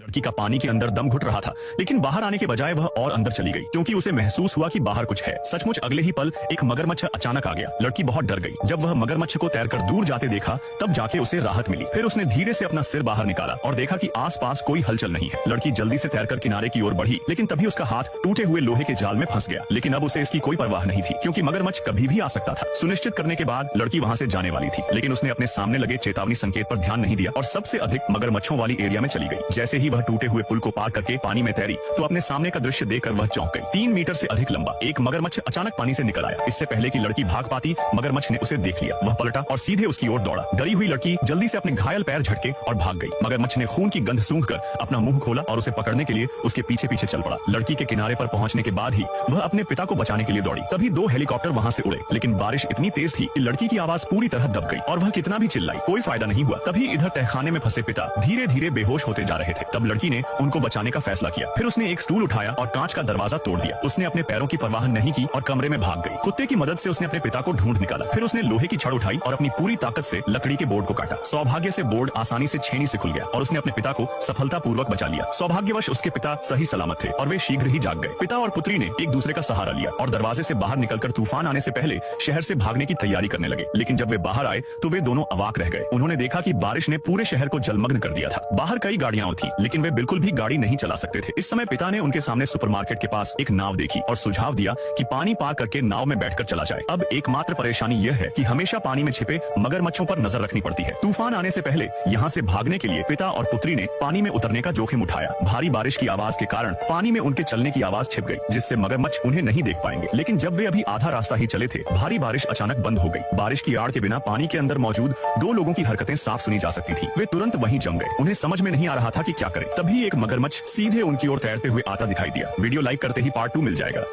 लड़की का पानी के अंदर दम घुट रहा था, लेकिन बाहर आने के बजाय वह और अंदर चली गई क्योंकि उसे महसूस हुआ कि बाहर कुछ है। सचमुच अगले ही पल एक मगरमच्छ अचानक आ गया। लड़की बहुत डर गई। जब वह मगरमच्छ को तैरकर दूर जाते देखा तब जाके उसे राहत मिली। फिर उसने धीरे से अपना सिर बाहर निकाला और देखा कि आसपास कोई हलचल नहीं है। लड़की जल्दी से तैरकर किनारे की ओर बढ़ी, लेकिन तभी उसका हाथ टूटे हुए लोहे के जाल में फंस गया। लेकिन अब उसे इसकी कोई परवाह नहीं थी क्योंकि मगरमच्छ कभी भी आ सकता था। सुनिश्चित करने के बाद लड़की वहां से जाने वाली थी, लेकिन उसने अपने सामने लगे चेतावनी संकेत पर ध्यान नहीं दिया और सबसे अधिक मगरमच्छों वाली एरिया में चली गई। जैसे ही वह टूटे हुए पुल को पार करके पानी में तैरी तो अपने सामने का दृश्य देखकर वह चौंक गई। 3 मीटर से अधिक लंबा एक मगरमच्छ अचानक पानी से निकल आया। इससे पहले कि लड़की भाग पाती, मगरमच्छ ने उसे देख लिया। वह पलटा और सीधे उसकी ओर दौड़ा। डरी हुई लड़की जल्दी से अपने घायल पैर झटके और भाग गई। मगरमच्छ ने खून की गंध सूंघकर अपना मुंह खोला और उसे पकड़ने के लिए उसके पीछे पीछे चल पड़ा। लड़की के किनारे पर पहुंचने के बाद ही वह अपने पिता को बचाने के लिए दौड़ी। तभी 2 हेलीकॉप्टर वहां से उड़े, लेकिन बारिश इतनी तेज थी कि लड़की की आवाज पूरी तरह दब गई और वह कितना भी चिल्लाई कोई फायदा नहीं हुआ। तभी इधर तहखाने में फंसे पिता धीरे धीरे बेहोश होते जा रहे थे। तब लड़की ने उनको बचाने का फैसला किया। फिर उसने एक स्टूल उठाया और कांच का दरवाजा तोड़ दिया। उसने अपने पैरों की परवाह नहीं की और कमरे में भाग गई। कुत्ते की मदद से उसने अपने पिता को ढूंढ निकाला। फिर उसने लोहे की छड़ उठाई और अपनी पूरी ताकत से लकड़ी के बोर्ड को काटा। सौभाग्य से बोर्ड आसानी से छेनी से खुल गया और उसने अपने पिता को सफलतापूर्वक बचा लिया। सौभाग्यवश उसके पिता सही सलामत थे और वे शीघ्र ही जाग गए। पिता और पुत्री ने एक दूसरे का सहारा लिया और दरवाजे से बाहर निकलकर तूफान आने से पहले शहर से भागने की तैयारी करने लगे। लेकिन जब वे बाहर आए तो वे दोनों अवाक रह गए। उन्होंने देखा कि बारिश ने पूरे शहर को जलमग्न कर दिया था। बाहर कई गाड़ियां थी, लेकिन वे बिल्कुल भी गाड़ी नहीं चला सकते थे। इस समय पिता ने उनके सामने सुपरमार्केट के पास एक नाव देखी और सुझाव दिया कि पानी पार करके नाव में बैठकर चला जाए। अब एकमात्र परेशानी यह है कि हमेशा पानी में छिपे मगरमच्छों पर नजर रखनी पड़ती है। तूफान आने से पहले यहाँ से भागने के लिए पिता और पुत्री ने पानी में उतरने का जोखिम उठाया। भारी बारिश की आवाज के कारण पानी में उनके चलने की आवाज छिप गई, जिससे मगरमच्छ उन्हें नहीं देख पाएंगे। लेकिन जब वे अभी आधा रास्ता ही चले थे, भारी बारिश अचानक बंद हो गई। बारिश की आड़ के बिना पानी के अंदर मौजूद 2 लोगों की हरकतें साफ सुनी जा सकती थी। वे तुरंत वहीं जम गए। उन्हें समझ में नहीं आ रहा था कि क्या करें। तभी एक मगरमच्छ सीधे उनकी ओर तैरते हुए आता दिखाई दिया। वीडियो लाइक करते ही पार्ट 2 मिल जाएगा।